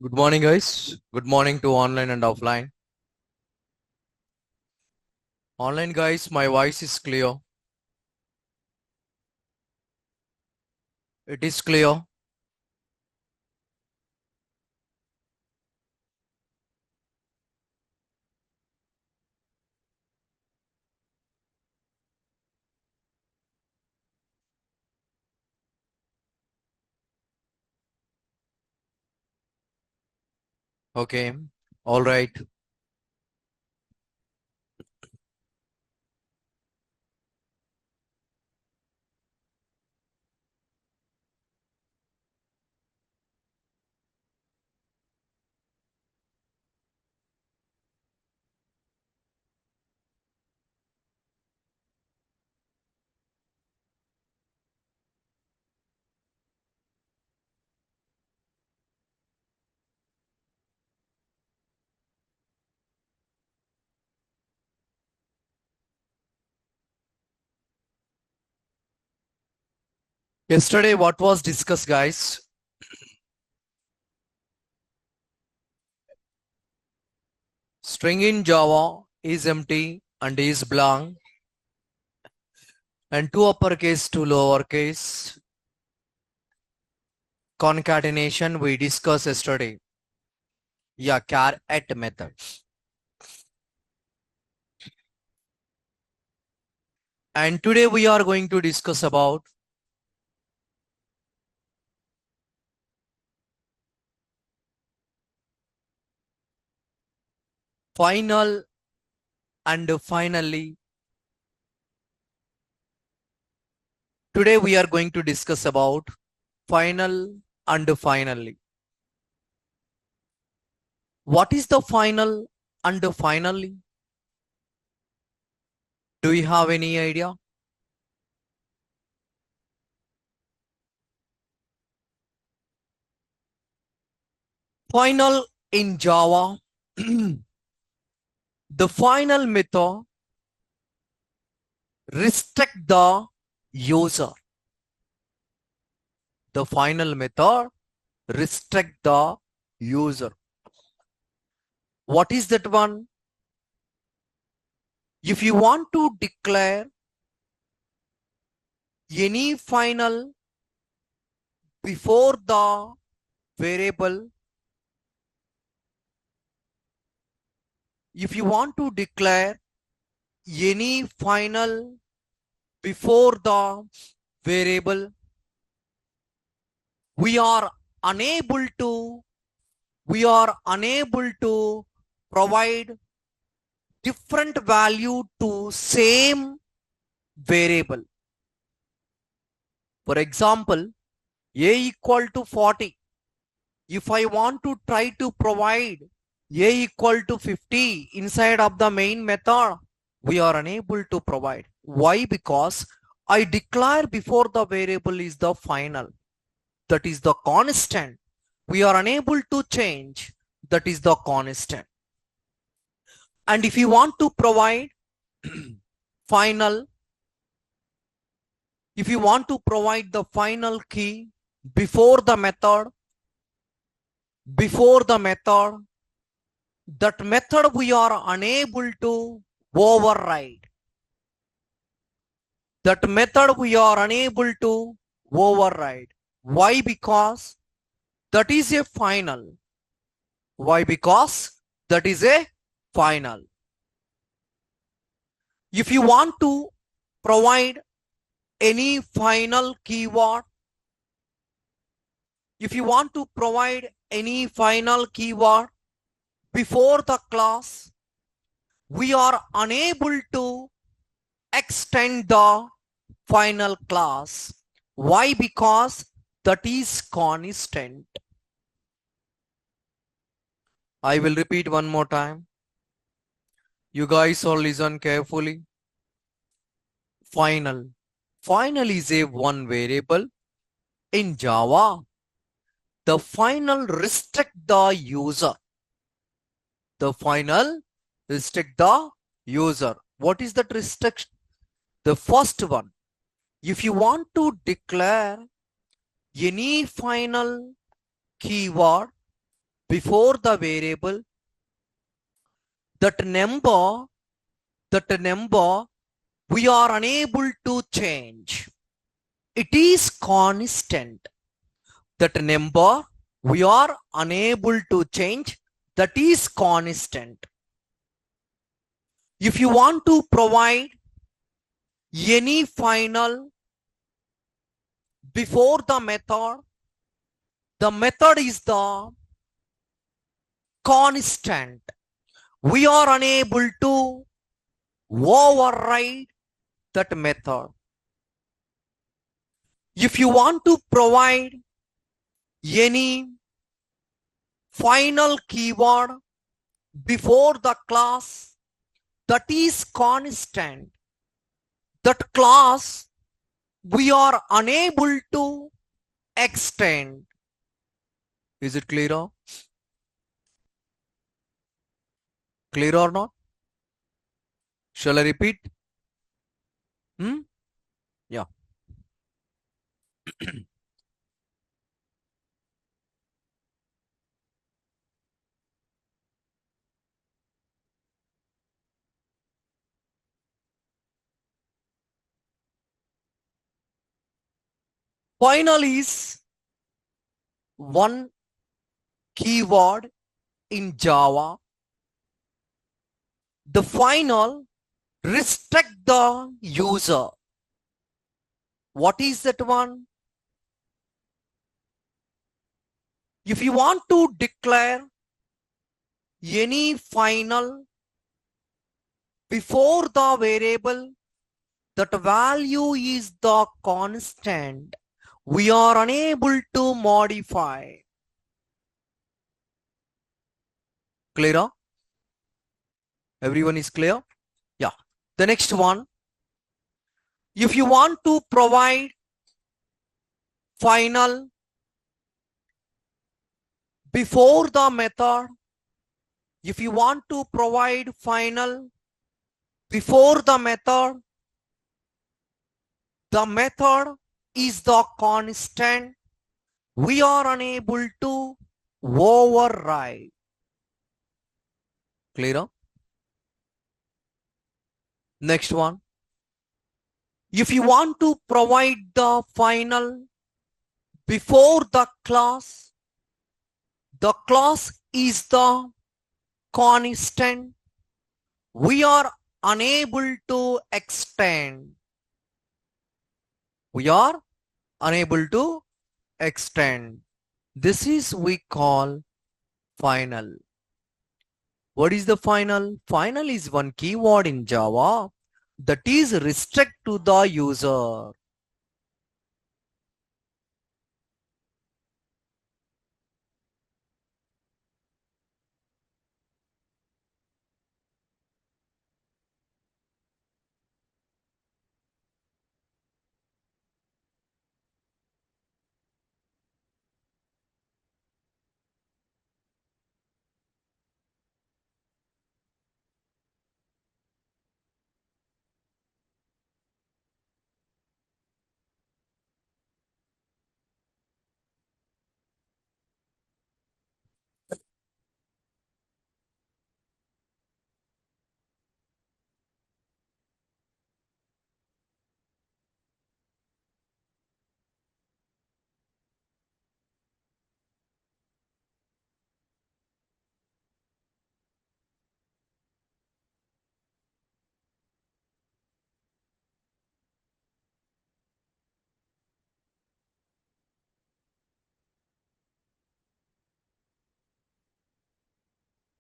Good morning, guys. Good morning to online and offline. Online, guys, my voice is clear. It is clear. Okay. All right. Yesterday, what was discussed, guys? String in Java is empty and is blank, and two uppercase to lowercase concatenation we discussed yesterday. Yeah, char at method. And today we are going to discuss about final and finally. Today we are going to discuss about final and finally. What is the final and finally? Do you have any idea? Final in Java, the final method restrict the user. The final method restrict the user. What is that one? If you want to declare any final before the variable, if you want to declare any final before the variable, we are unable to provide different value to same variable. For example, a equal to 40. If I want to try to provide a equal to 50 inside of the main method, we are unable to provide. Why? Because I declare before the variable is the final. That is the constant. We are unable to change. That is the constant. And if you want to provide final, if you want to provide the final key before the method, that method we are unable to override. That method we are unable to override. Why? Because that is a final. Why? Because that is a final. If you want to provide any final keyword, if you want to provide any final keyword before the class, we are unable to extend the final class. Why? Because that is constant. I will repeat one more time. You guys all listen carefully. Final. Final is a one variable. In Java, the final restrict the user. The final restrict the user. What is that restriction? The first one, if you want to declare any final keyword before the variable, that number, that number we are unable to change. It is constant. That number we are unable to change, that is constant. If you want to provide any final before the method is the constant. We are unable to override that method. If you want to provide any final keyword before the class, that is constant. That class we are unable to extend. Is it clear? Clear or not? Shall I repeat? Yeah. Final is one keyword in Java. The final restrict the user. What is that one? If you want to declare any final before the variable, that value is the constant. We are unable to modify. Clear? Everyone is clear? Yeah. The next one. If you want to provide final before the method, if you want to provide final before the method is the constant. We are unable to override. Clear? Next one. If you want to provide the final before the class is the constant. We are unable to extend. We are unable to extend. This is we call final. What is the final? Final is one keyword in Java that is restrict to the user.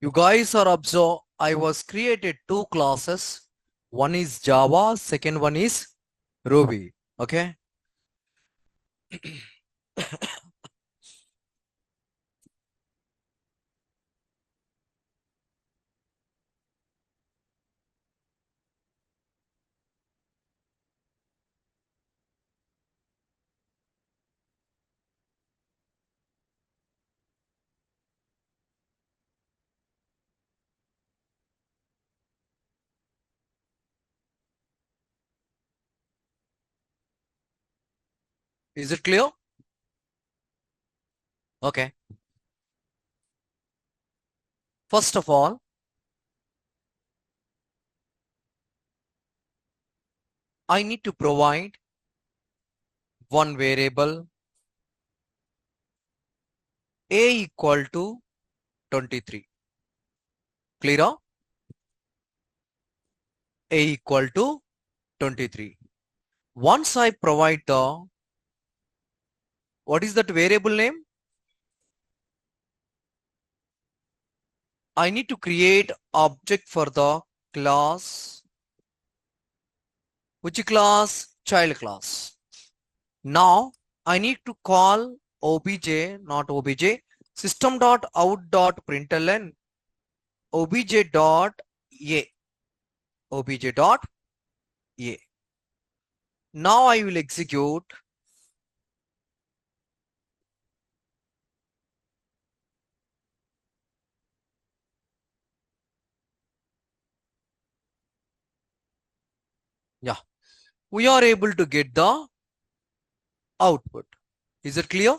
You guys are observe. I was created two classes. One is Java, second one is Ruby. Okay. Is it clear? Okay. First of all, I need to provide one variable a equal to 23. Clear? A equal to 23. Once I provide the, what is that variable name? I need to create object for the class. Which class? Child class. Now I need to call obj, not obj, system.out.println obj dot a. obj dot a. Now I will execute. Yeah, we are able to get the output. Is it clear?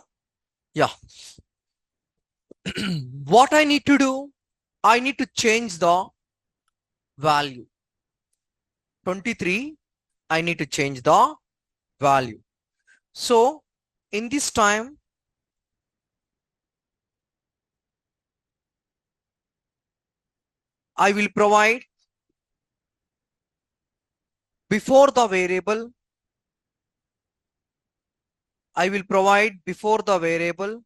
Yeah. What I need to do? I need to change the value. 23, I need to change the value. So in this time, I will provide before the variable, I will provide before the variable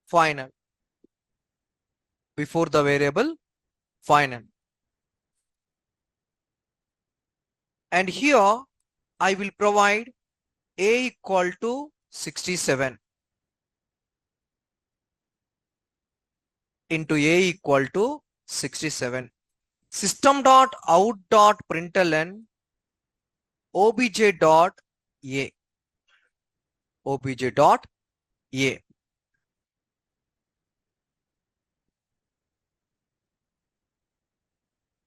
final. Before the variable final. And here I will provide a equal to 67 into a equal to 67. System.out.println obj dot a. obj dot a.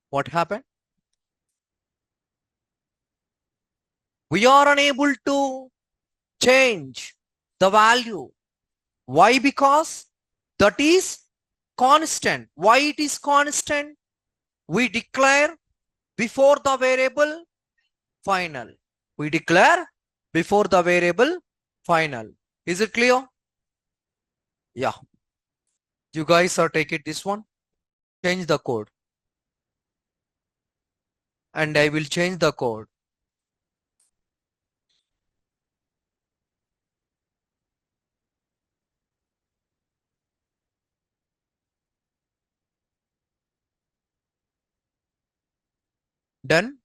What happened? We are unable to change the value. Why? Because that is constant. Why it is constant? We declare before the variable final. We declare before the variable final. Is it clear? Yeah. You guys are taking this one. Change the code. And I will change the code. Done.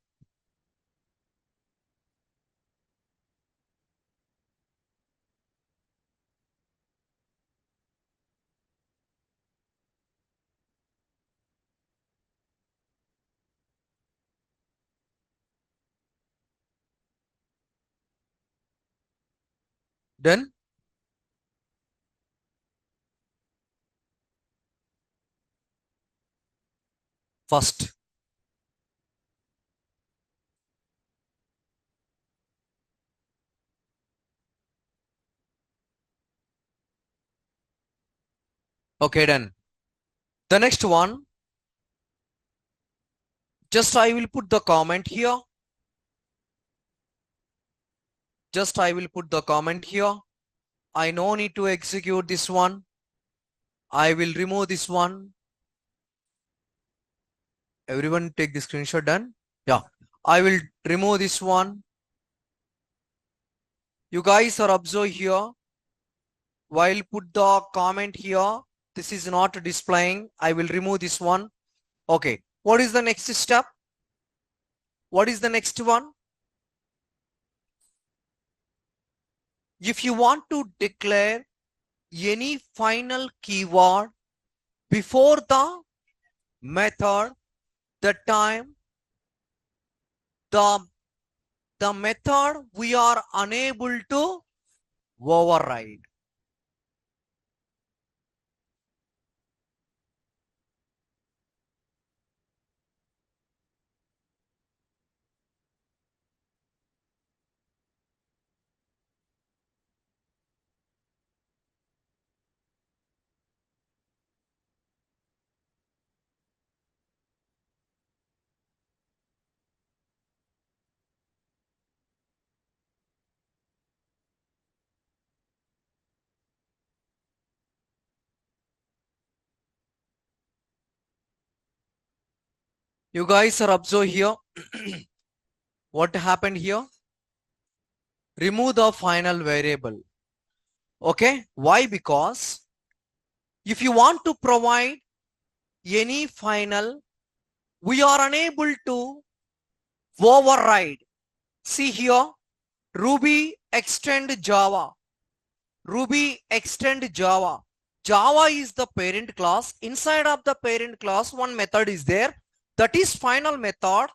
Done. First. Okay, done. The next one, just I will put the comment here. Just I will put the comment here. I no need to execute this one. I will remove this one. Everyone take the screenshot. Done. Yeah. I will remove this one. You guys are observe here. While put the comment here, this is not displaying. I will remove this one. Okay. What is the next step? What is the next one? If you want to declare any final keyword before the method, the time, the method we are unable to override. You guys are observe here. What happened here? Remove the final variable. Okay. Why? Because if you want to provide any final, we are unable to override. See here, Ruby extend Java. Ruby extend Java. Java is the parent class. Inside of the parent class, one method is there. That is final method.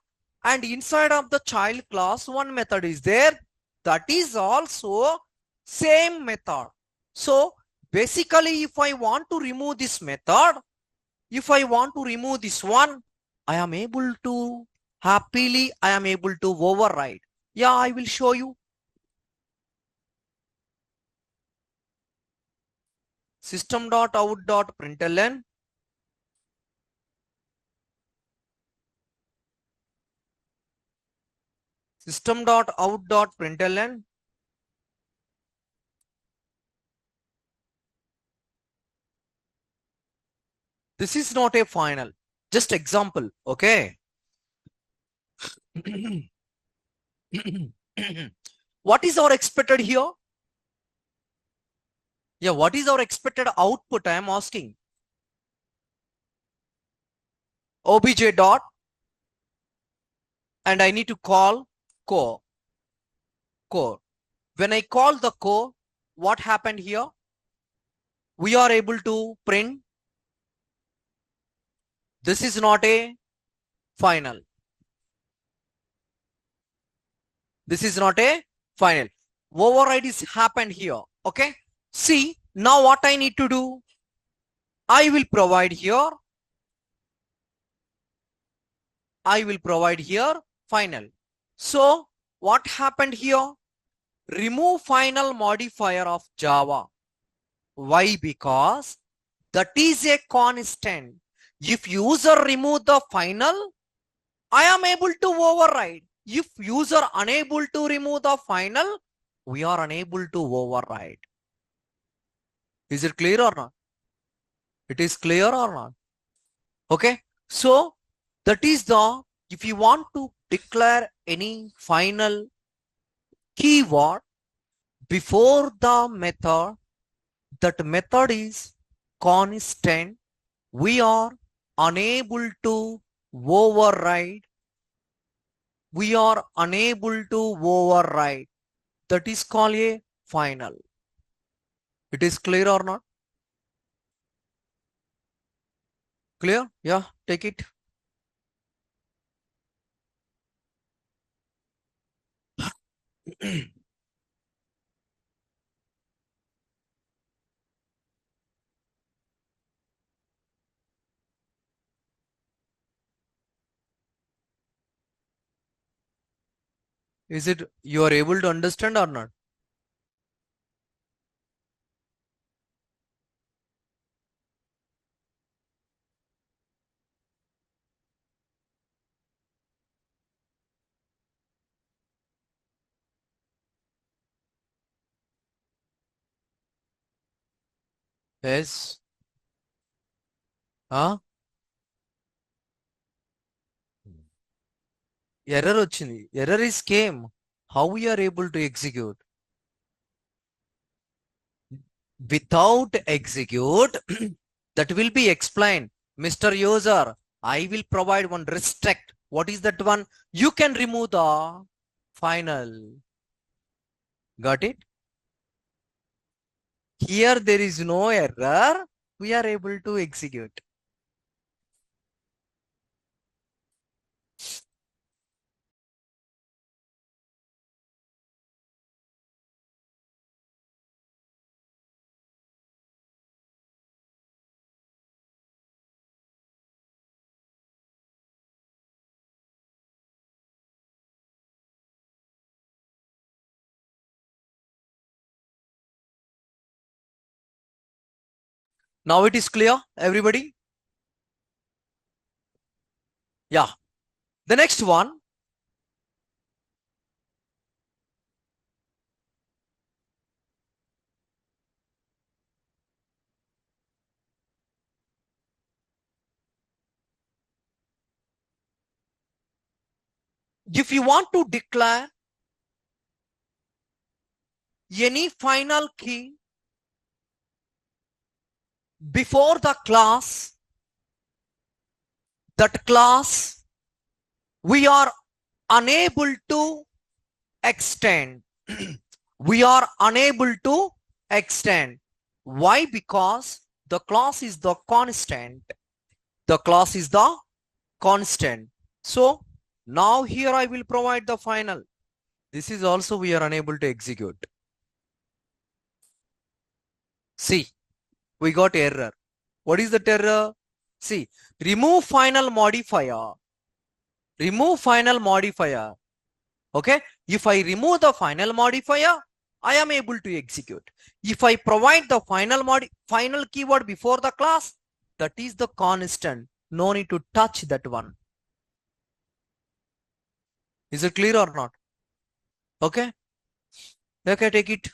And inside of the child class, one method is there. That is also same method. So basically, if I want to remove this method, if I want to remove this one, I am able to happily, I am able to override. Yeah, I will show you. System.out.println. System.out.println. This is not a final, just example. Okay. What is our expected here? Yeah, what is our expected output? I am asking. Obj dot, and I need to call core. When I call the core, what happened here? We are able to print. This is not a final. This is not a final. Override is happened here. Okay. See, now what I need to do? I will provide here. I will provide here final. So what happened here? Remove final modifier of Java. Why? Because that is a constant. If user remove the final, I am able to override. If user unable to remove the final, we are unable to override. Is it clear or not? It is clear or not? Okay. So that is the, if you want to declare any final keyword before the method, that method is constant, we are unable to override. We are unable to override. That is called a final. It is clear or not? Clear? Yeah, take it. Is it you are able to understand or not? Yes. Huh? Error వచ్చింది. Error is came. How we are able to execute? Without execute, that will be explained. Mr. User, I will provide one restrict. What is that one? You can remove the final. Got it? Here there is no error. We are able to execute. Now it is clear, everybody? Yeah. The next one. If you want to declare any final key before the class, that class we are unable to extend. We are unable to extend. Why? Because the class is the constant. The class is the constant. So now here I will provide the final. This is also we are unable to execute. See, we got error. What is the error? See, remove final modifier. Remove final modifier. Okay. If I remove the final modifier, I am able to execute. If I provide the final keyword before the class, that is the constant. No need to touch that one. Is it clear or not? Okay. Okay, take it.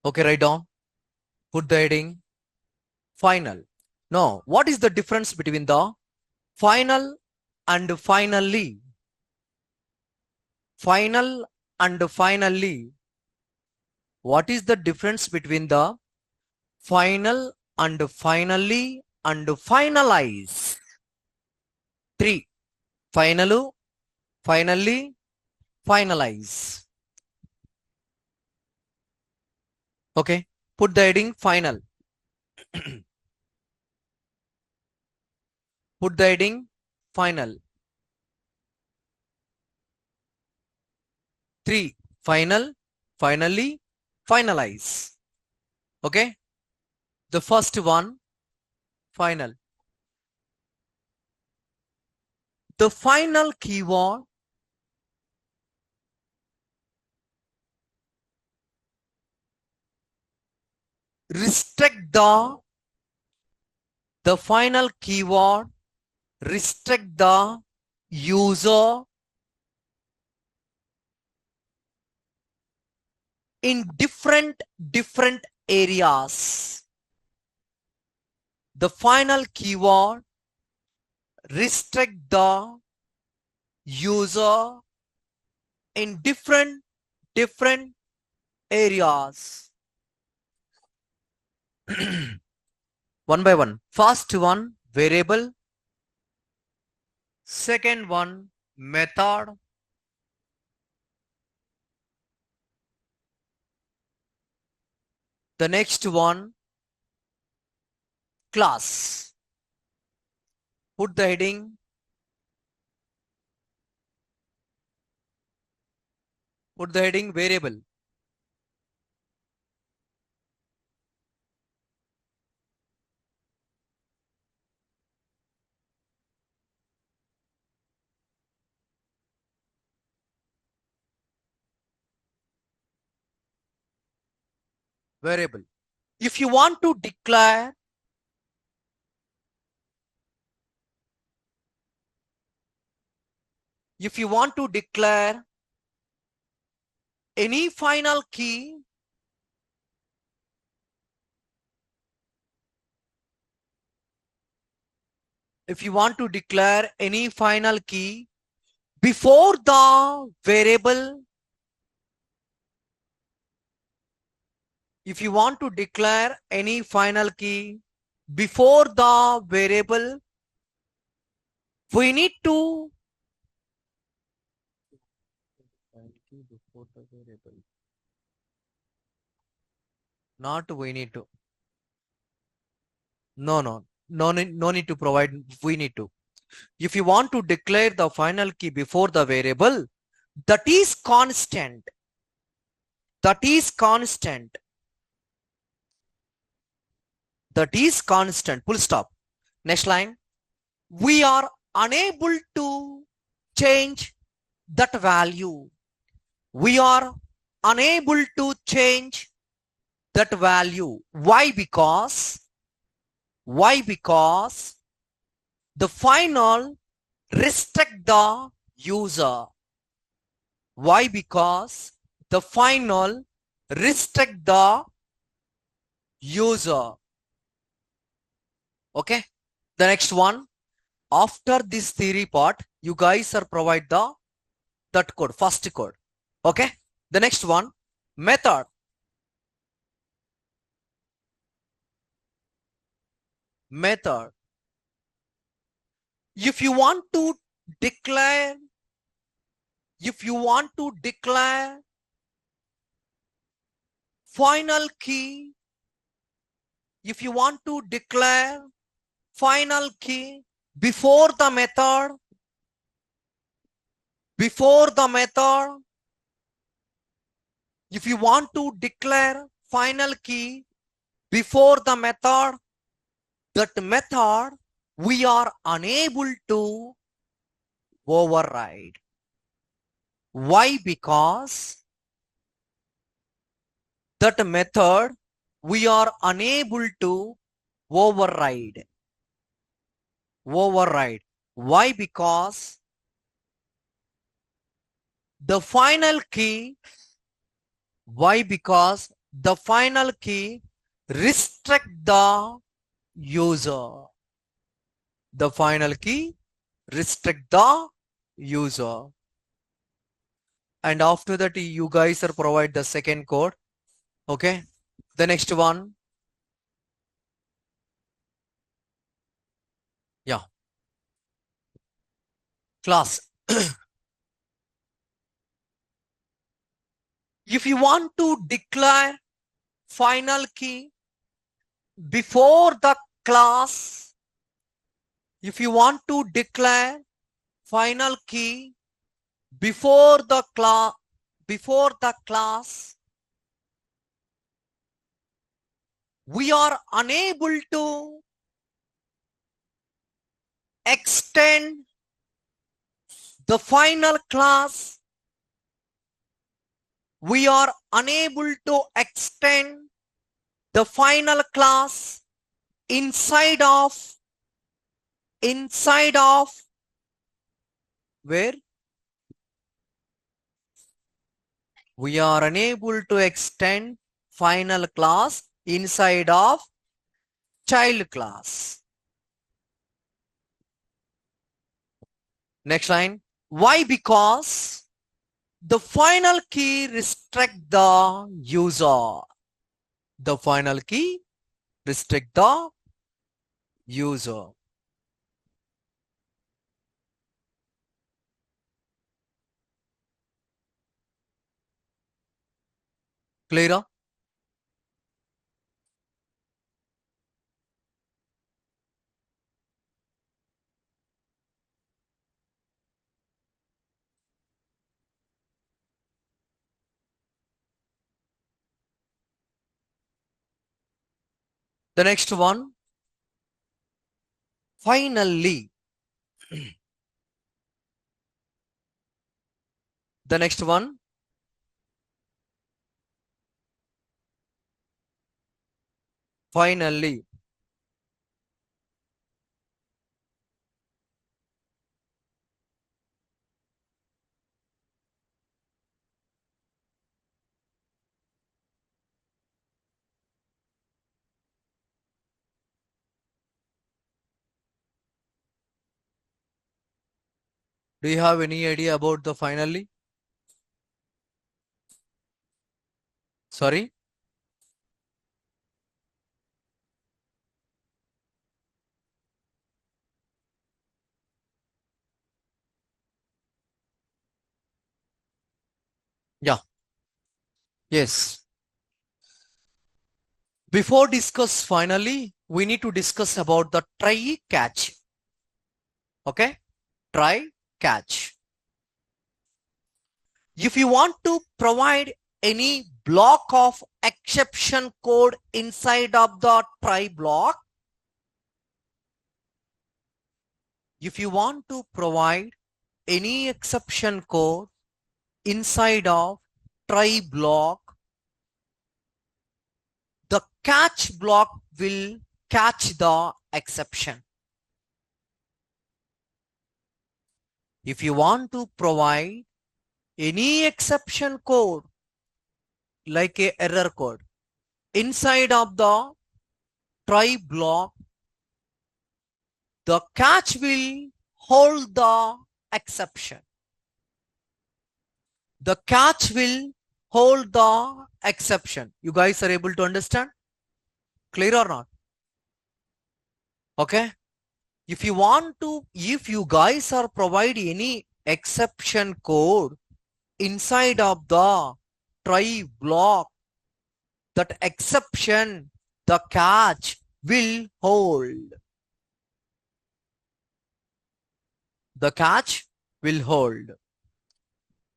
Okay, write down. Put the heading final. Now, what is the difference between the final and finally? Final and finally. What is the difference between the final and finally and finalize? 3. Final, finally, finalize. Okay. Put the heading final. Put the heading final. 3. Final, finally, finalize. Okay. The first one, final. The final keyword restrict the final keyword restrict the user in different areas. The final keyword restrict the user in different areas. One by one. First one, variable. Second one, method. The next one, class. Put the heading. Put the heading variable. Variable. If you want to declare any final key if you want to declare any final key before the variable, if you want to declare any final key before the variable, we need to before the variable. Not we need to. No need to provide. We need to. If you want to declare the final key before the variable, that is constant. That is constant. That is constant. Full stop. Next line. We are unable to change that value. We are unable to change that value. Why? Because the final restrict the user. Why? Because the final restrict the user. Okay. The next one. After this theory part, you guys are provide the that code, first code. Okay. The next one, method. Method. If you want to declare, final key, if you want to declare final key before the method, if you want to declare final key before the method, that method we are unable to override. Why? Because that method we are unable to override. Why? Because the final key, restrict the user. The final key restrict the user. And after that, you guys are provide the second code. Okay. The next one. Yeah. Class. If you want to declare final key before the class, if you want to declare final key before the class, we are unable to extend the final class. We are unable to extend the final class inside of where? We are unable to extend final class inside of child class. Next line. Why? Because the final key restrict the user. The final key restrict the user. Clear? The next one. Finally. The next one. Finally. Do you have any idea about the finally? Sorry? Yeah. Yes. Before discuss finally, we need to discuss about the try catch. Okay? Try catch. If you want to provide any block of exception code inside of the try block, if you want to provide any exception code inside of try block, the catch block will catch the exception. If you want to provide any exception code like a error code inside of the try block, the catch will hold the exception. The catch will hold the exception. You guys are able to understand? Clear or not? Okay. If you guys are providing any exception code inside of the try block, that exception, the catch will hold. The catch will hold.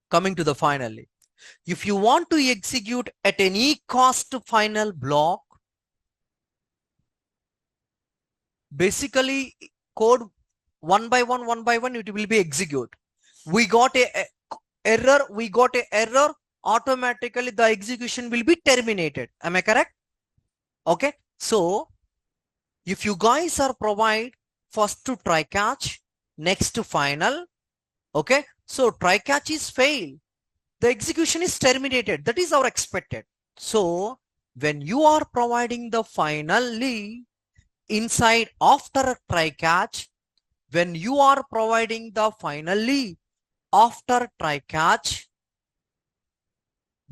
Coming to the finally. If you want to execute at any cost final block, basically code one by one, it will be execute. We got a error, automatically the execution will be terminated. Am I correct? Okay. So if you guys are provide first to try catch, next to final, okay. So try catch is fail. The execution is terminated. That is our expected. So when you are providing the finally inside after try catch, when you are providing the finally after try catch,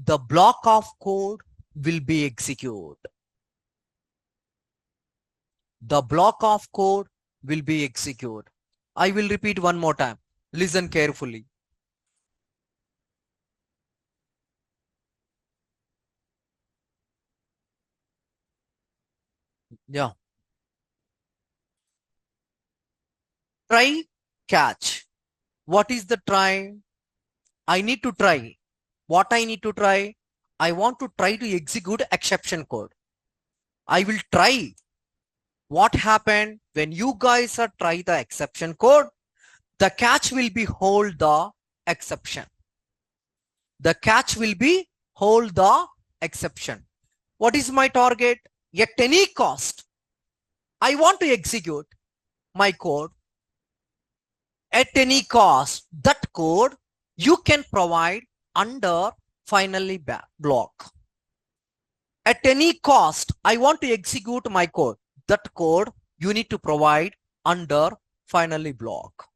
the block of code will be executed. The block of code will be executed. I will repeat one more time. Listen carefully. Yeah. Try catch. What is the try? I need to try. What I need to try? I want to try to execute exception code. I will try. What happened when you guys are try the exception code? The catch will be hold the exception. The catch will be hold the exception. What is my target? At any cost, I want to execute my code. At any cost, that code you can provide under finally block. At any cost, I want to execute my code. That code you need to provide under finally block.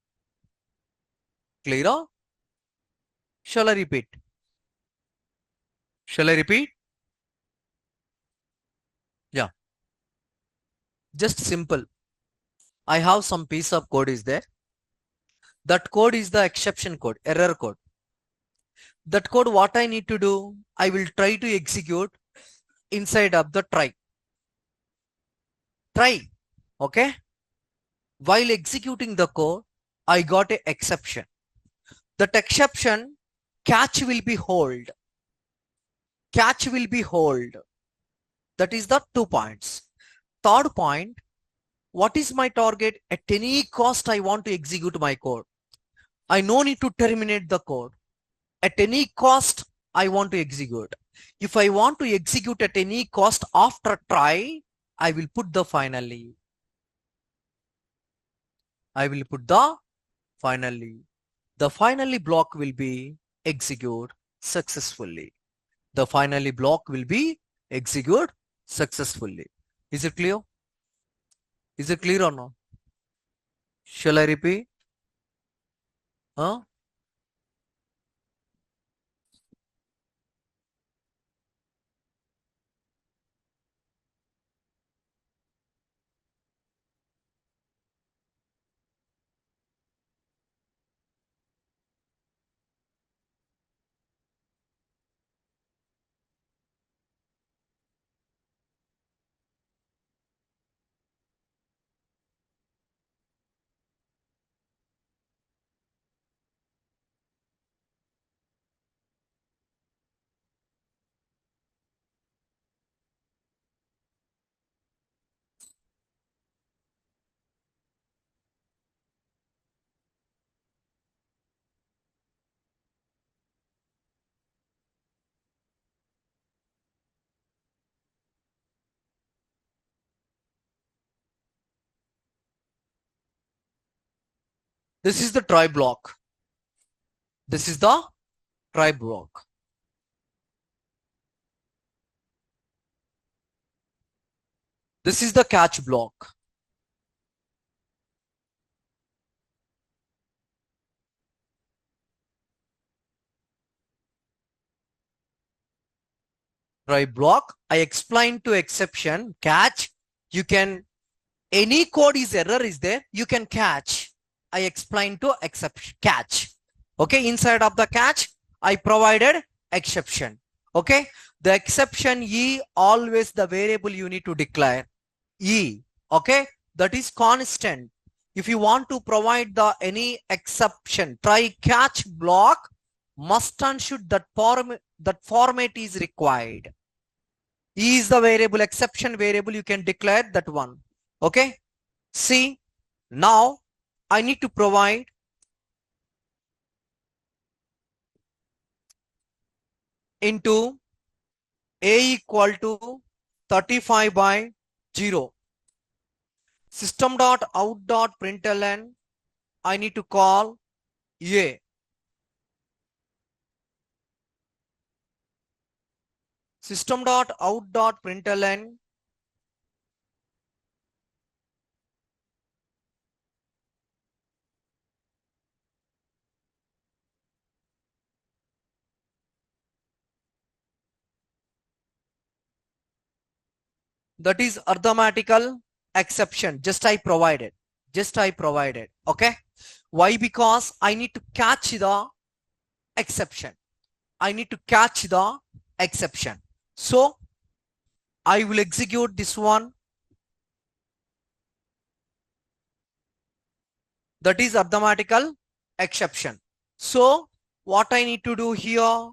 Clear? Shall I repeat? Shall I repeat? Yeah. Just simple. I have some piece of code is there. That code is the exception code, error code. That code, what I need to do, I will try to execute inside of the try. Try. Okay. While executing the code, I got an exception. That exception, catch will be hold. Catch will be hold. That is the 2 points. Third point, what is my target? At any cost, I want to execute my code. I no need to terminate the code. At any cost, I want to execute. If I want to execute at any cost after try, I will put the finally. I will put the finally. The finally block will be execute successfully. The finally block will be execute successfully. Is it clear? Is it clear or not? Shall I repeat? Huh? This is the try block. This is the try block. This is the catch block. Try block. I explained to exception. Catch. You can, any code is error is there, you can catch. I explained to exception catch. Okay, inside of the catch, I provided exception. Okay, the exception E, always the variable you need to declare E. Okay, that is constant. If you want to provide the any exception, try catch block, must and should that format is required. E is the variable, exception variable, you can declare that one. Okay, see, now I need to provide into A equal to 35 by 0. System.out.println, I need to call A. System.out.println, that is arithmetical exception. Just I provided. Okay. Why? Because I need to catch the exception. So I will execute this one. That is arithmetical exception. So what I need to do here,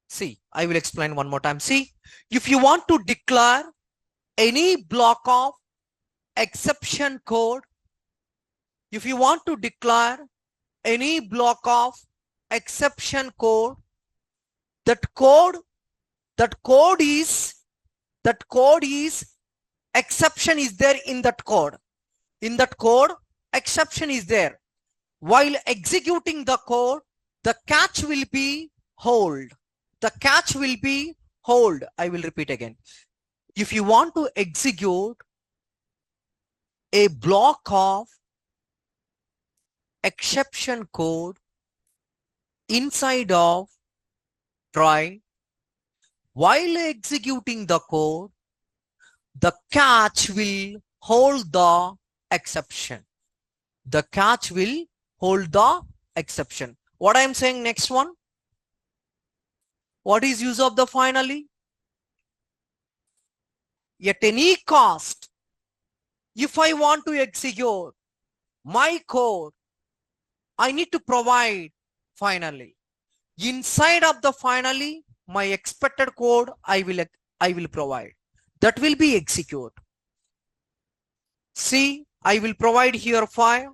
see, I will explain one more time. See, if you want to declare any block of exception code, if you want to declare any block of exception code, that code is exception is there in that code. In that code, exception is there. While executing the code, the catch will be hold. The catch will be hold. I will repeat again. If you want to execute a block of exception code inside of try, while executing the code, the catch will hold the exception. The catch will hold the exception. What I am saying next one? What is use of the finally? At any cost, if I want to execute my code, I need to provide finally. Inside of the finally, my expected code I will provide. That will be execute. See, I will provide here 5.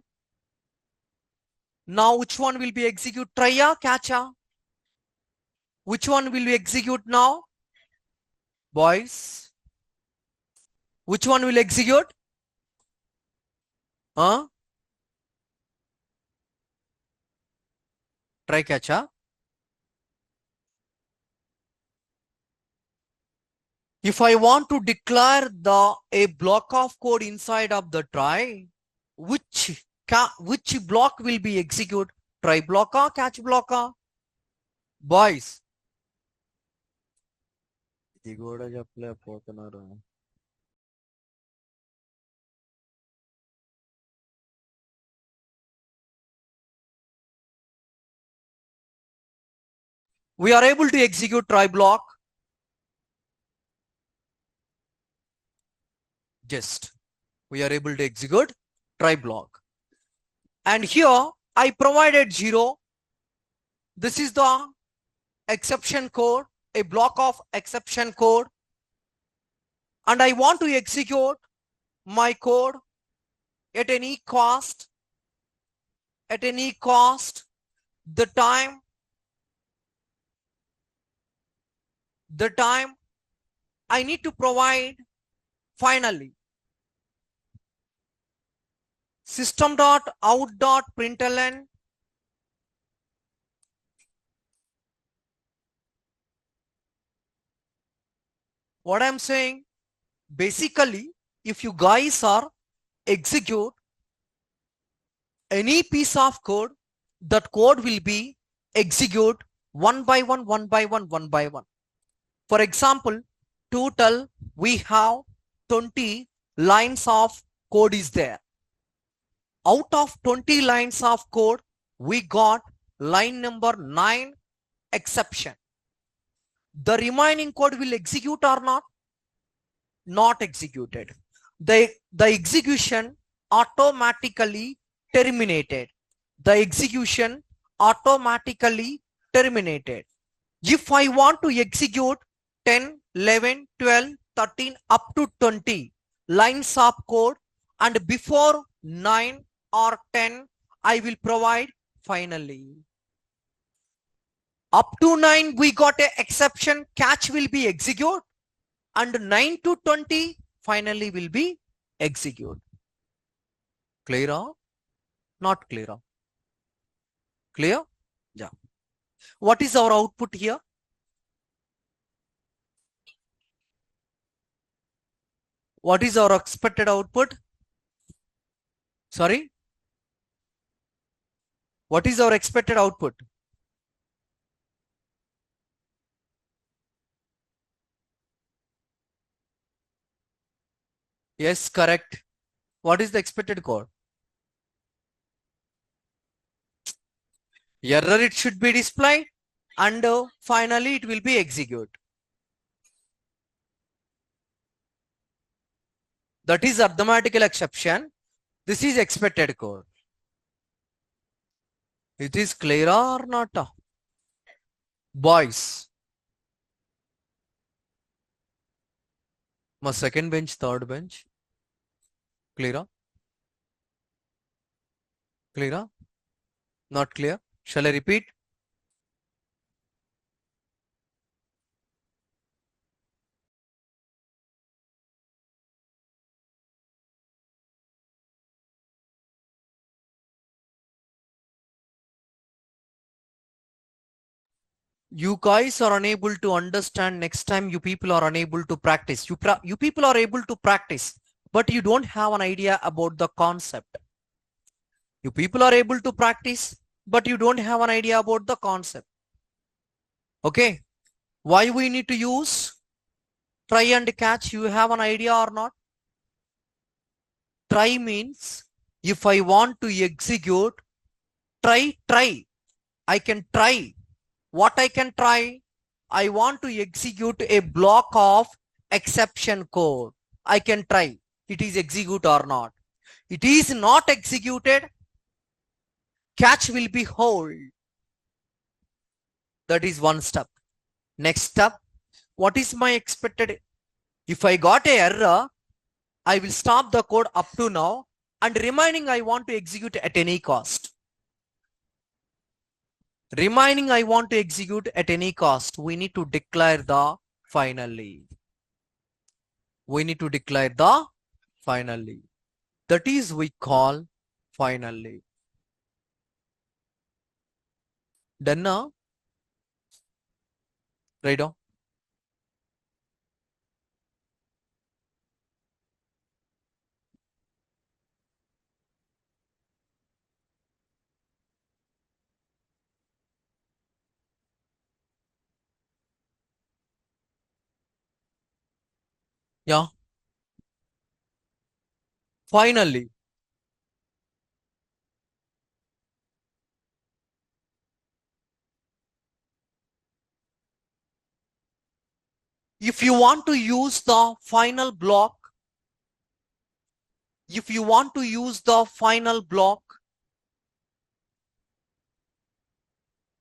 Now which one will be execute? Try catch? Which one will we execute now? Boys, which one will execute? Try catch? If I want to declare a block of code inside of the try, which which block will be executed? Try blocker, catch blocker. Boys. ఇది కూడా చెప్పలేకపోతున్నారు. We are able to execute try block. Just we are able to execute try block. And here I provided 0. This is the exception code, a block of exception code. And I want to execute my code at any cost. At any cost, the time I need to provide finally system.out.println what I'm saying, basically, if you guys are execute any piece of code, that code will be execute one by one, one by one, one by one. For example, total we have 20 lines of code is there. Out of 20 lines of code, we got line number 9 exception. The remaining code will execute or not? Not executed. The execution automatically terminated. The execution automatically terminated. If I want to execute 10, 11, 12, 13 up to 20 lines of code, and before 9 or 10, I will provide finally. Up to 9, we got an exception, catch will be execute, and 9 to 20 finally will be execute. Clear? Not clear? Clear? Yeah. What is our output here? What is our expected output? Sorry? What is our expected output? Yes, correct. What is the expected code? Error it should be displayed, and finally it will be execute. That is arithmetical exception. This is expected code. It is clear or not? Boys. My second bench, third bench. Clear? Clear? Not clear? Shall I repeat? You guys are unable to understand. Next time you people are unable to practice. You people are able to practice, but you don't have an idea about the concept. You people are able to practice, but you don't have an idea about the concept. Okay. Why we need to use try and catch? You have an idea or not? Try means if I want to execute, try. I can try. What I can try? I want to execute a block of exception code. I can try. It is execute or not. It is not executed. Catch will be hold. That is one step. Next step. What is my expected? If I got a error, I will stop the code up to now, and remaining I want to execute at any cost. Remaining I want to execute at any cost. We need to declare the finally. We need to declare the finally. That is we call finally. Done now? Right on. Yeah. Finally, if you want to use the final block, if you want to use the final block,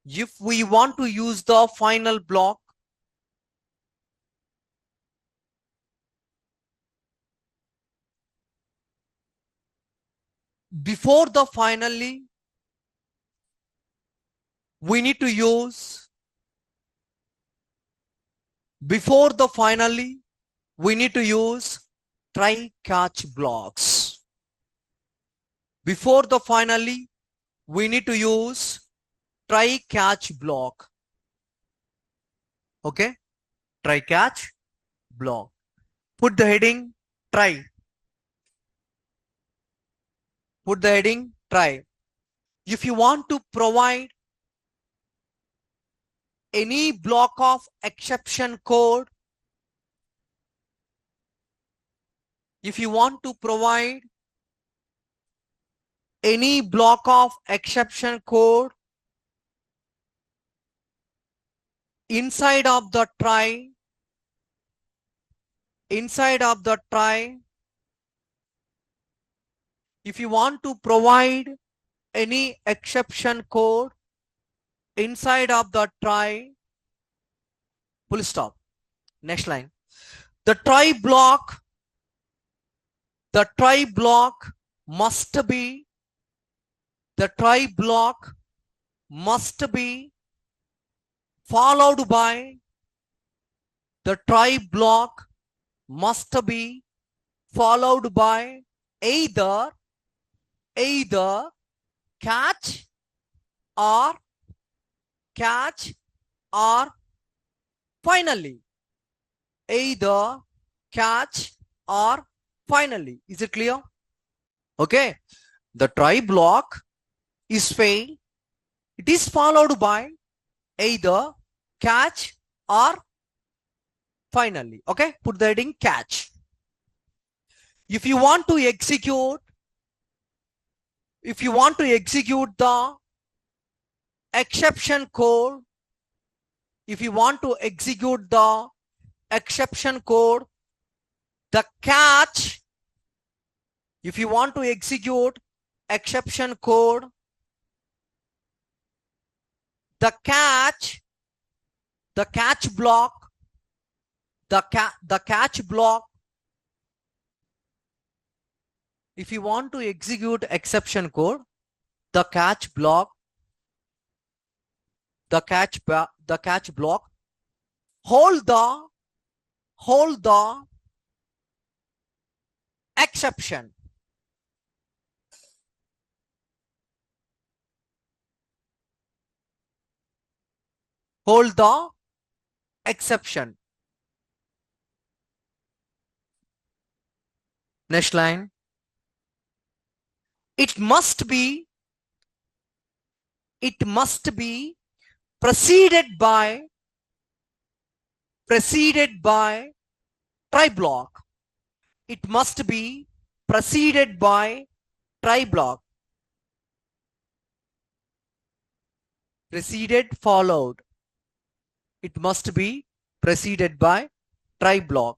if we want to use the final block, before the finally, we need to use, before the finally, we need to use try catch blocks. Before the finally, we need to use try catch block. Okay, try catch block. Put the heading try. Put the heading try. If you want to provide any block of exception code, if you want to provide any block of exception code inside of the try, inside of the try, if you want to provide any exception code inside of the try, full stop. Next line. The try block, the try block must be, the try block must be followed by, the try block must be followed by either catch or finally, either catch or finally. Is it clear? Okay, the try block is fail, it is followed by either catch or finally. Okay, put the heading catch. If you want to execute, if you want to execute the exception code, if you want to execute the exception code, the catch, if you want to execute exception code, the catch block, the catch block, if you want to execute exception code, the catch block, the catch block, hold the exception. Hold the exception. Next line. It must be preceded by try block. It must be preceded by try block. Preceded, followed. It must be preceded by try block.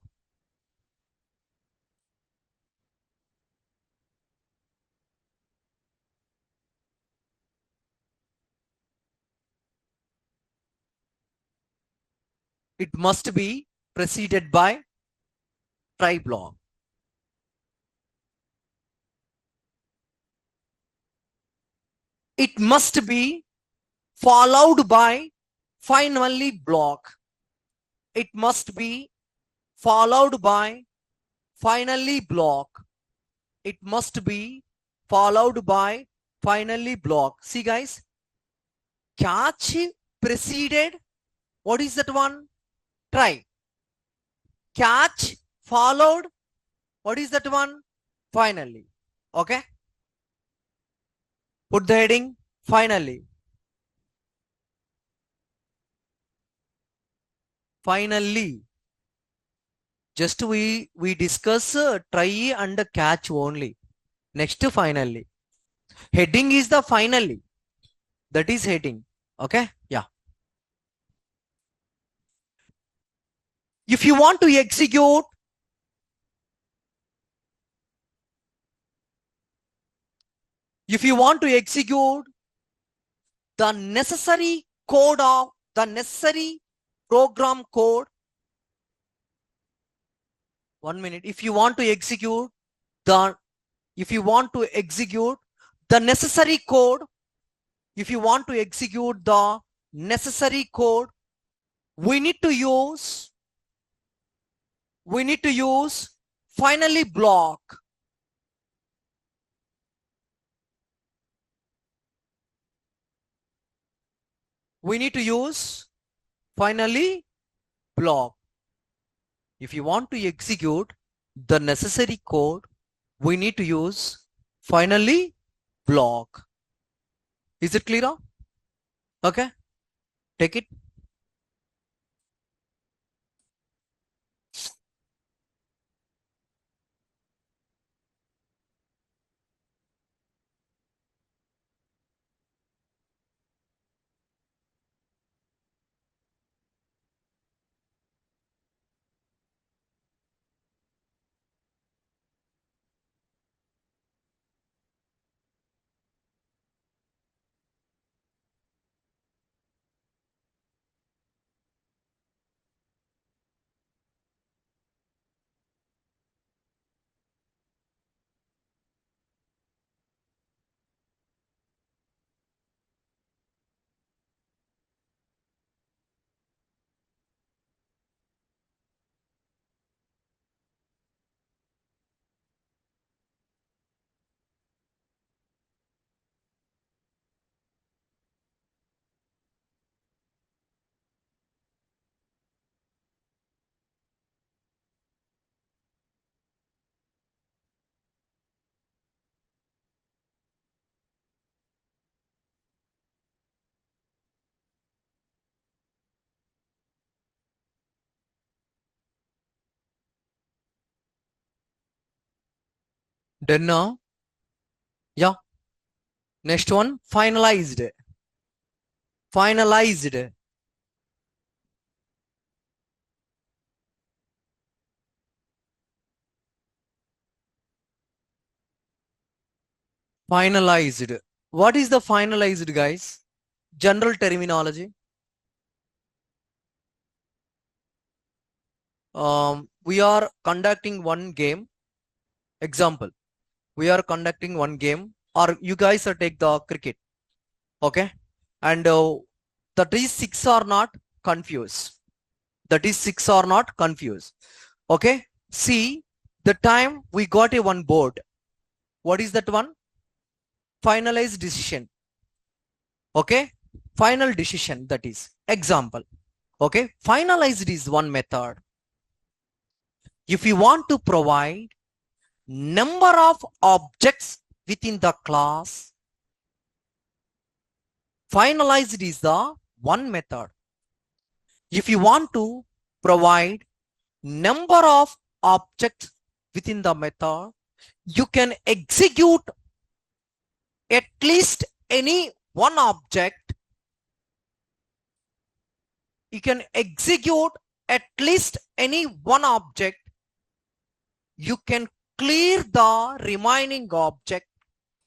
It must be preceded by try block. It must be followed by finally block. It must be followed by finally block. It must be followed by finally block. See guys, catch preceded, what is that one? Try. Catch followed, what is that one? Finally. Okay, put the heading finally. Finally. Just we discuss try and catch only. Next finally. Heading is the finally. That is heading. Okay. Yeah. If you want to execute, the necessary code of the necessary program code, 1 minute. If you want to execute the necessary code, we need to use finally block. We need to use finally block. If you want to execute the necessary code, we need to use finally block. Is it clear? Okay, take it. Then now, yeah. Next one, finalized. Finalized. Finalized. What is the finalized, guys? General terminology. We are conducting one game. Example, we are conducting one game, or you guys are take the cricket. Okay, and that is six or not confused. That is six or not confused. Okay, see the time we got a one board. What is that one? Finalized decision. Okay, final decision, that is example. Okay, finalized is one method. If you want to provide number of objects within the class, finalized is the one method. If you want to provide number of objects within the method, you can execute at least any one object. You can execute at least any one object. You can clear the remaining object,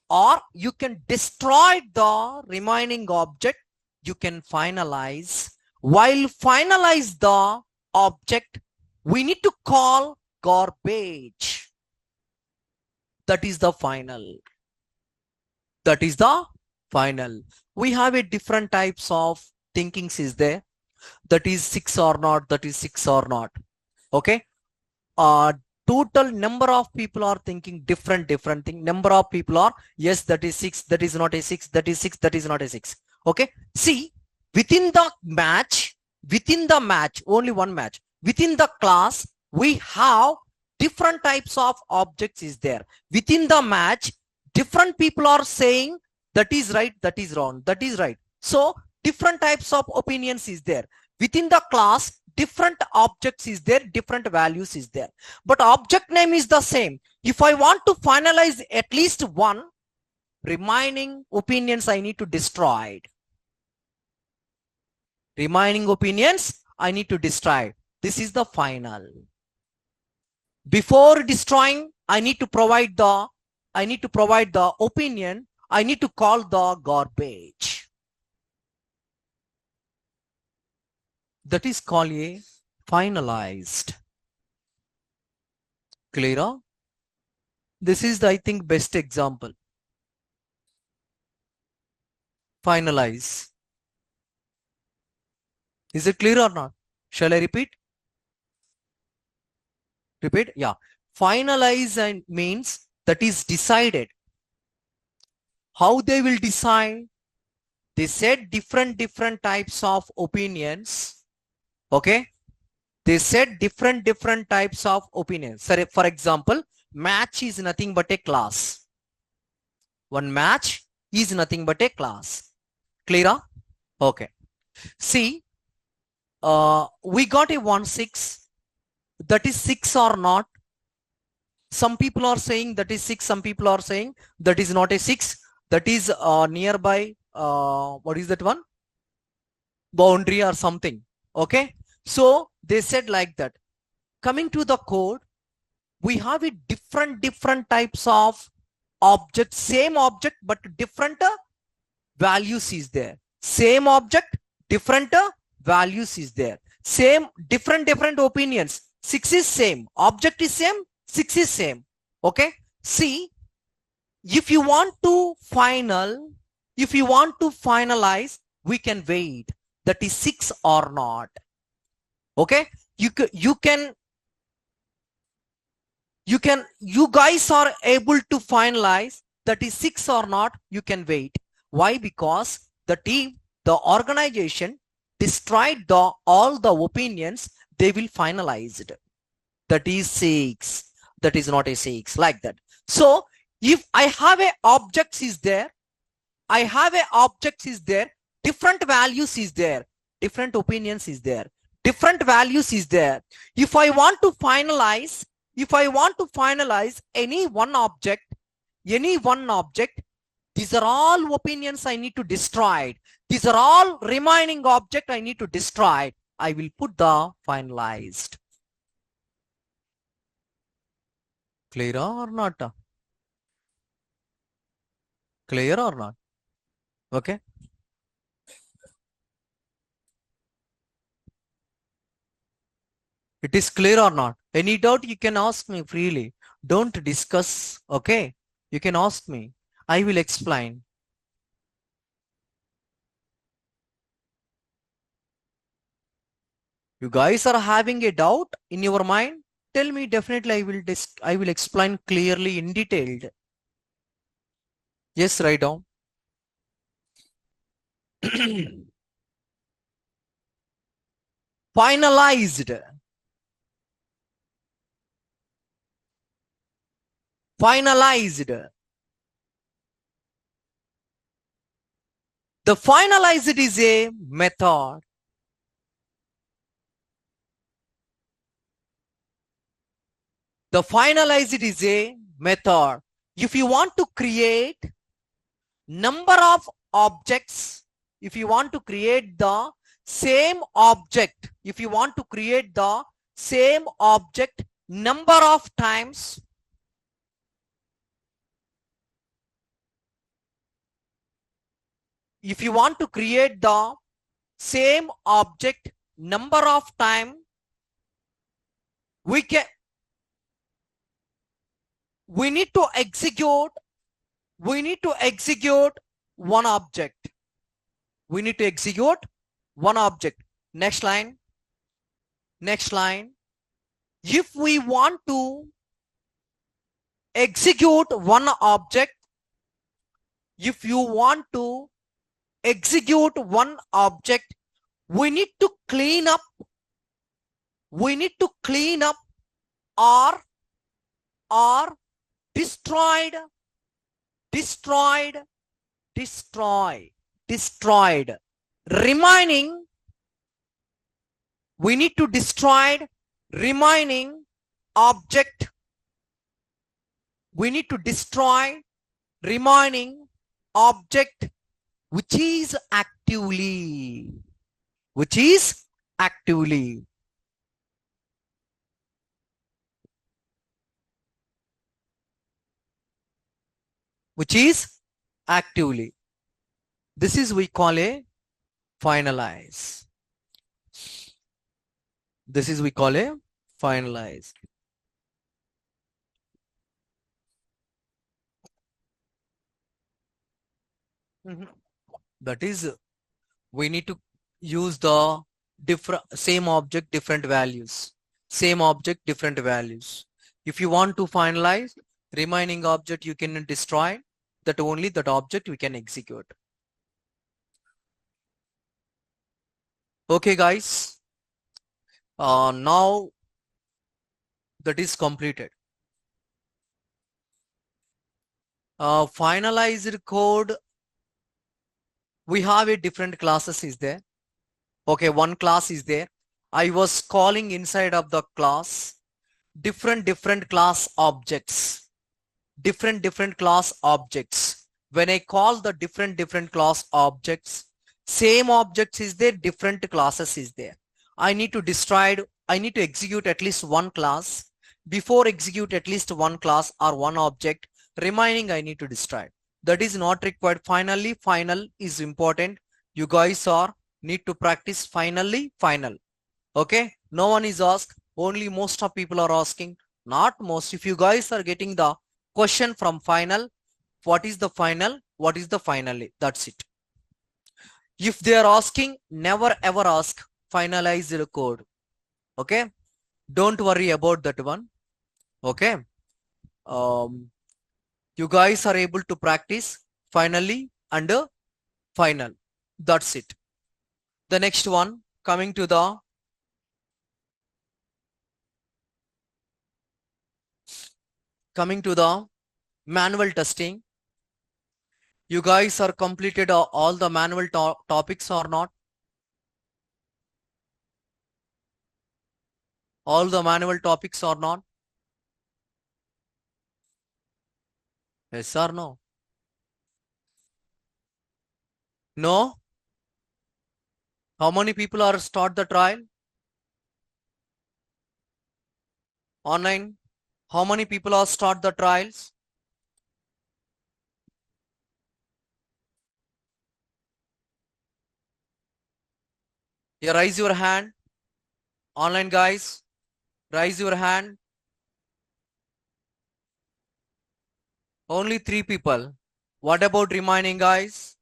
or you can destroy the remaining object. You can finalize. While finalize the object, we need to call garbage. That is the final. That is the final. We have a different types of thinkings is there. That is six or not. That is six or not. Okay. Total number of people are thinking different thing. Number of people are, yes, that is six. That is not a six. That is six. That is not a six. Okay. See, within the match, only one match. Within the class, we have different types of objects is there. Within the match, different people are saying that is right, that is wrong, that is right. So different types of opinions is there. Within the class, different objects is there, different values is there, but object name is the same. If I want to finalize at least one, remaining opinions I need to destroy. Remaining opinions I need to destroy. This is the final. Before destroying, I need to provide the opinion. I need to call the garbage. That is called a finalized. Clear? This is the, I think, best example. Finalize. Is it clear or not? Shall I repeat? Repeat? Yeah. Finalize and means that is decided. How they will decide? They said different types of opinions. Okay. They said different types of opinions. So for example, match is nothing but a class. One match is nothing but a class. Clear? Okay. See, we got a 1-6. That is 6 or not? Some people are saying that is 6. Some people are saying that is not a 6. That is nearby. What is that one? Boundary or something. Okay. So they said like that. Coming to the code, we have a different types of objects. Same object, but different values is there. Same object, different values is there. Same, different opinions. 6 is same. Object is same. 6 is same. Okay. See, if you want to finalize, we can wait. That is 6 or not. Okay. You guys are able to finalize that is 6 or not. You can wait. Why? Because the team, the organization destroyed all the opinions. They will finalize it. That is 6. That is not a 6, like that. So if I have a objects is there, different values is there, different opinions is there, different values is there. If I want to finalize any one object, these are all opinions I need to destroy. These are all remaining object I need to destroy. I will put the finalized. Clear or not? Clear or not? Okay. It is clear or not? Any doubt you can ask me freely. Don't discuss. Okay. You can ask me. I will explain. You guys are having a doubt in your mind? Tell me, definitely I will explain clearly in detailed. Yes, write down. Finalized. The finalized is a method. The finalized is a method. If you want to create number of objects, if you want to create the same object, number of times, if you want to create the same object number of time, we need to execute one object. We need to execute one object. Next line. If we want to execute one object, we need to clean up or destroyed remaining We need to destroy remaining object. We need to destroy remaining object which is actively, which is actively. Which is actively. This is we call a finalize. This is we call a finalize. That is, we need to use the different same object, different values. Same object, different values. If you want to finalize remaining object, you can destroy that only that object we can execute. Okay, guys. Now that is completed. Finalized code, we have a different classes is there. Okay, one class is there. I was calling inside of the class different class objects. Different class objects. When I call the different class objects, same objects is there, different classes is there. I need to destroy, I need to execute at least one class. Before execute at least one class or one object, remaining I need to destroy. That is not required. Finally, final is important. You guys are need to practice finally, final. Okay, no one is asked, only most of people are asking. Not most. If you guys are getting the question from final, what is the final, what is the finally, that's it. If they are asking, never ever ask finalize the code. Okay, don't worry about that one. Okay, you guys are able to practice finally and final, that's it. The next one, coming to the manual testing. You guys are completed all the manual topics or not? All the manual topics or not? Yes or no? No? How many people are start the trial? Online? How many people are start the trials? You raise your hand. Online guys, raise your hand. Only 3 people. What about remaining guys?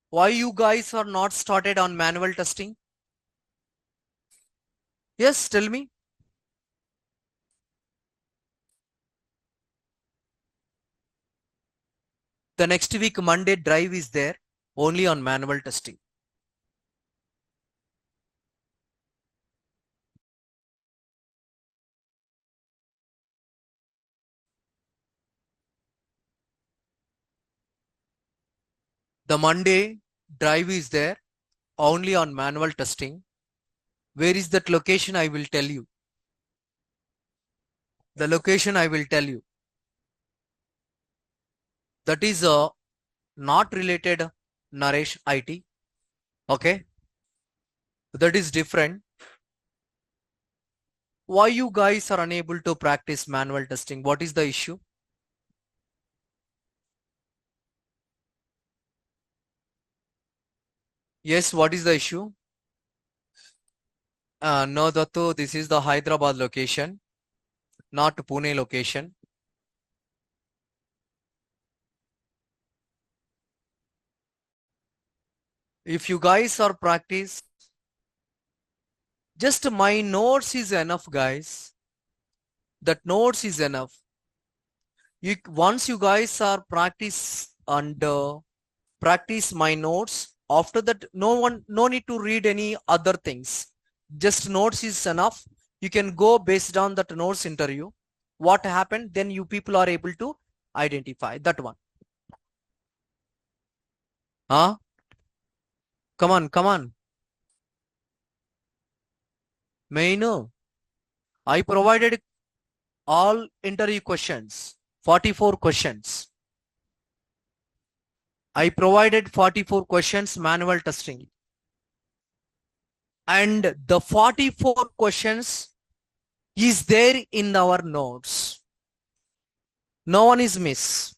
Why you guys are not started on manual testing? Yes, tell me. The next week Monday drive is there only on manual testing. The Monday drive is there only on manual testing. Where is that location? I will tell you. The location I will tell you. That is not related Naresh IT. Okay. That is different. Why you guys are unable to practice manual testing? What is the issue? Yes, what is the issue? No, Dattu, this is the Hyderabad location, not Pune location. If you guys are practice, just my notes is enough, guys. That notes is enough. Once you guys are practice and practice my notes, after that, no need to read any other things. Just notes is enough. You can go based on that notes interview. What happened, then you people are able to identify that one. Huh? Come on, come on. May I know? I provided all interview questions, 44 questions. I provided 44 questions manual testing. And the 44 questions is there in our notes. No one is miss.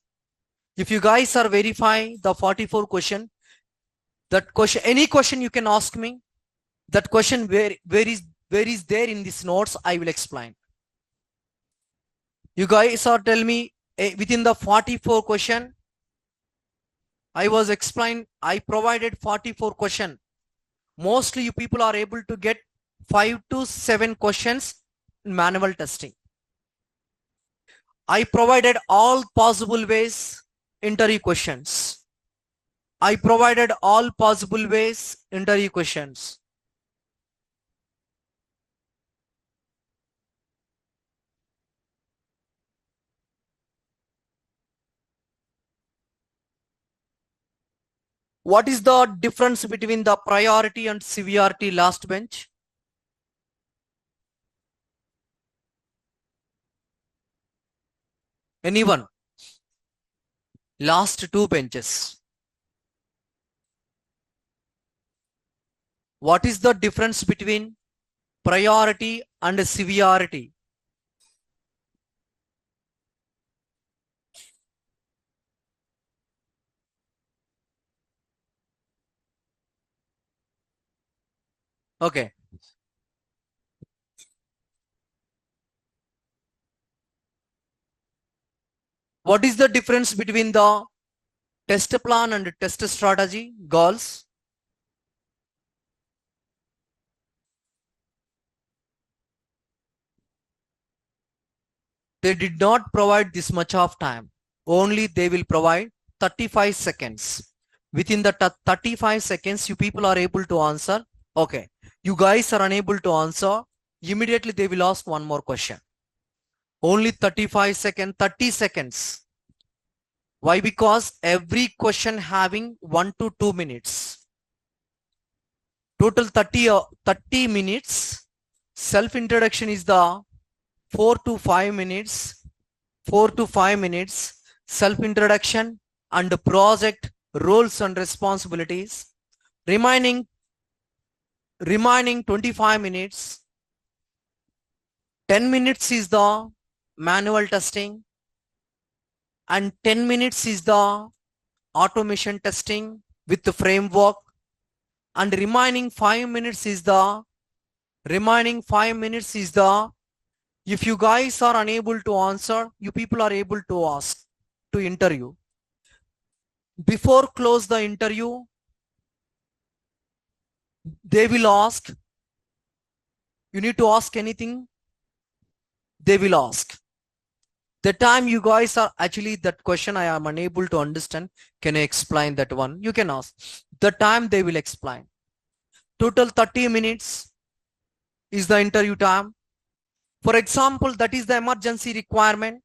If you guys are verifying the 44 question, that question, any question you can ask me, that question where is there in these notes, I will explain. You guys are tell me within the 44 question, I was explained, I provided 44 question. Mostly you people are able to get 5 to 7 questions in manual testing. I provided all possible ways interview questions. I provided all possible ways interview questions. What is the difference between the priority and severity last bench? Anyone? Last two benches. What is the difference between priority and severity? Okay. What is the difference between the test plan and test strategy goals? They did not provide this much of time. Only they will provide 35 seconds. Within the 35 seconds, you people are able to answer. Okay. You guys are unable to answer. Immediately they will ask one more question. Only 35 seconds, 30 seconds. Why? Because every question having 1 to 2 minutes. Total 30 minutes. Self-introduction is the 4 to 5 minutes. 4 to 5 minutes. Self-introduction and project roles and responsibilities. Remaining 25 minutes. 10 minutes is the manual testing. And 10 minutes is the automation testing with the framework. And remaining 5 minutes is the if you guys are unable to answer, you people are able to ask to interview. Before close the interview, they will ask, you need to ask anything, they will ask. The time you guys are actually that question I am unable to understand, can I explain that one? You can ask. The time they will explain. Total 30 minutes is the interview time. For example, that is the emergency requirement.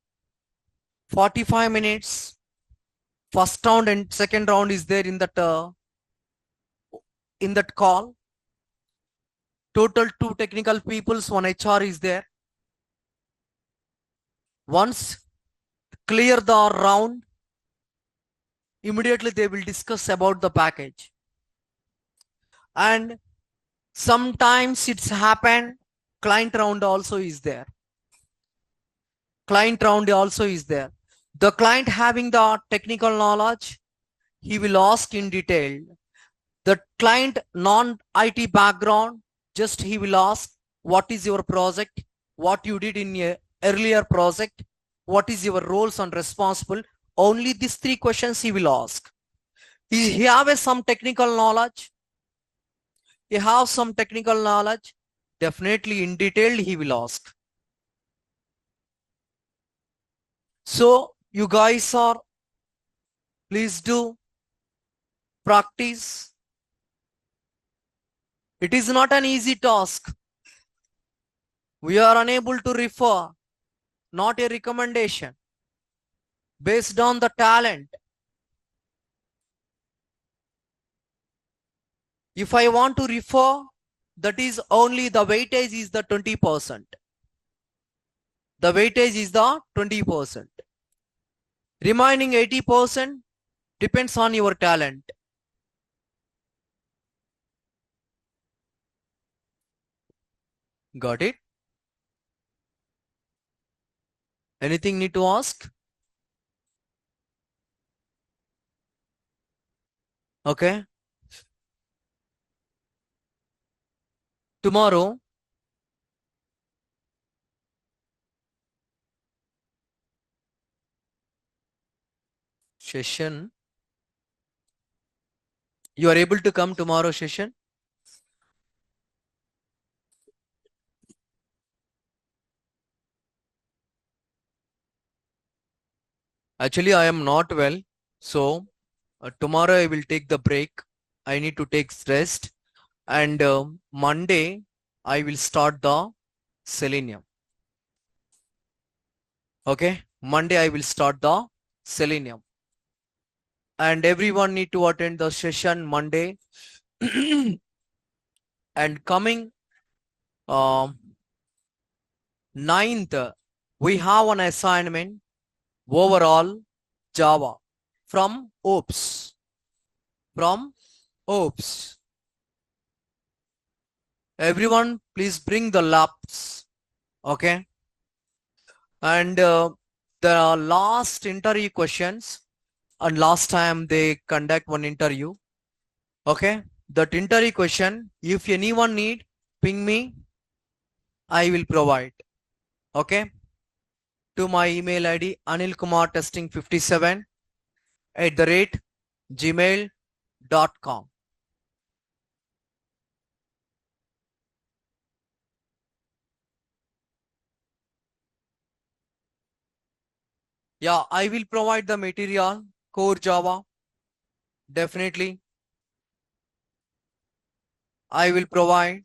45 minutes. First round and second round is there in that call. Total 2 technical peoples, 1 HR is there. Once clear the round, immediately they will discuss about the package. And sometimes it's happened, client round also is there. Client round also is there. The client having the technical knowledge, he will ask in detail. The client non-IT background, just he will ask, what is your project? What you did in a earlier project? What is your roles and responsible? Only these 3 questions he will ask. He have some technical knowledge. He have some technical knowledge. Definitely in detail he will ask. So you guys are, please do practice. It is not an easy task. We are unable to refer, not a recommendation. Based on the talent. If I want to refer, that is only the weightage is the 20%. The weightage is the 20%. Remaining 80% depends on your talent. Got it? Anything need to ask? Okay. Tomorrow, session. You are able to come tomorrow session? Actually, I am not well. So, tomorrow I will take the break. I need to take rest. And Monday, I will start the Selenium. Okay. Monday, I will start the Selenium. And everyone need to attend the session Monday. And coming 9th, we have an assignment overall Java from OOPS. From OOPS. Everyone, please bring the laps. Okay. And the last interview questions. And last time they conduct one interview. Okay. That interview question, if anyone need, ping me. I will provide. Okay. To my email ID anilkumar testing57@gmail.com. Yeah, I will provide the material, core Java. Definitely. I will provide.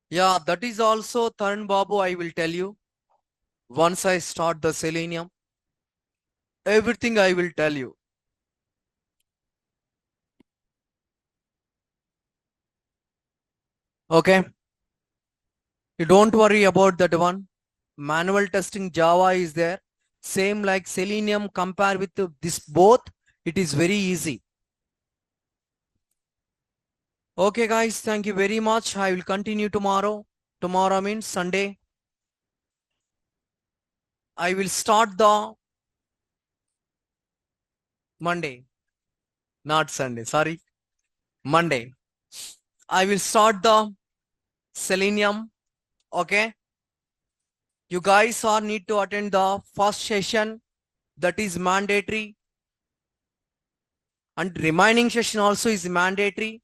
Yeah, that is also Taran Babu, I will tell you. Once I start the Selenium, everything I will tell you. Okay. You don't worry about that one. Manual testing Java is there. Same like Selenium, compare with this both. It is very easy. Okay, guys. Thank you very much. I will continue tomorrow. Tomorrow means Sunday. I will start the Monday. Not Sunday. Sorry. Monday. I will start the Selenium. Okay. You guys are need to attend the first session. That is mandatory. And remaining session also is mandatory.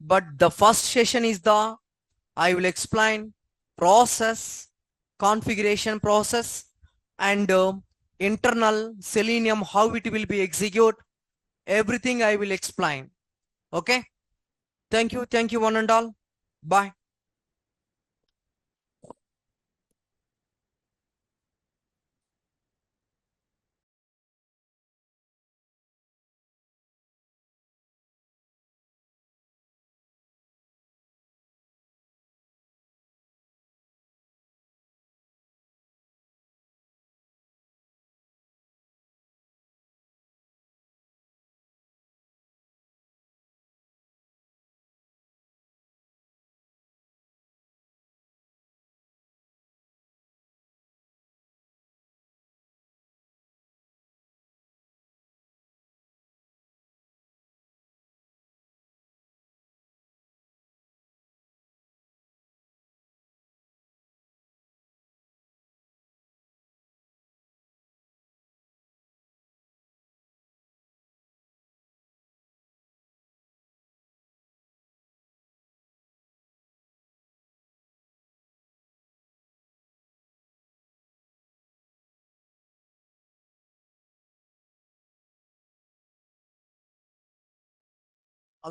But the first session is the, I will explain process, configuration process, and internal Selenium, how it will be execute. Everything I will explain. Okay. Thank you. Thank you one and all. Bye.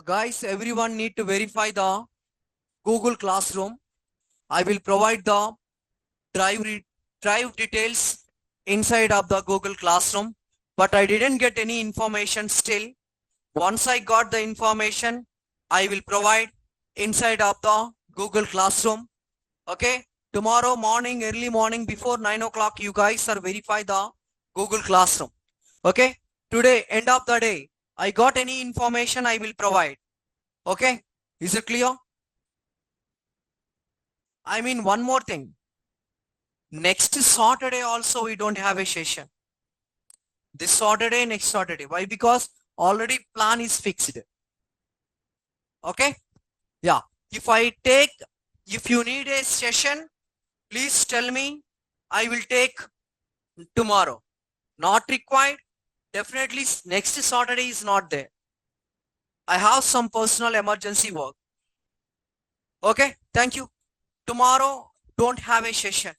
Guys, everyone need to verify the Google Classroom. I will provide the drive details inside of the Google Classroom. but I didn't get any information still. Once I got the information, I will provide inside of the Google Classroom. Okay. Tomorrow morning, early morning, before 9 o'clock, you guys are verify the Google Classroom. Okay. Today, end of the day, I got any information, I will provide. Okay. Is it clear? I mean, one more thing. Next Saturday also, we don't have a session. This Saturday, next Saturday. Why? Because already plan is fixed. Okay. Yeah. If you need a session, please tell me. I will take tomorrow. Not required. Definitely next Saturday is not there. I have some personal emergency work. Okay. Thank you. Tomorrow, don't have a session.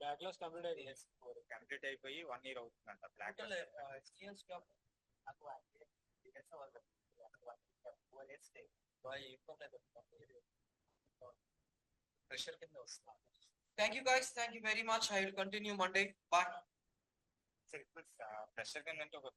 Backlogs complete అయిపోయి 1 year అవుతుందంట black pressure కింద వస్తుంది. Thank you guys. Thank you very much. I will continue Monday. Bye. Pressure కింద అంటే ఒక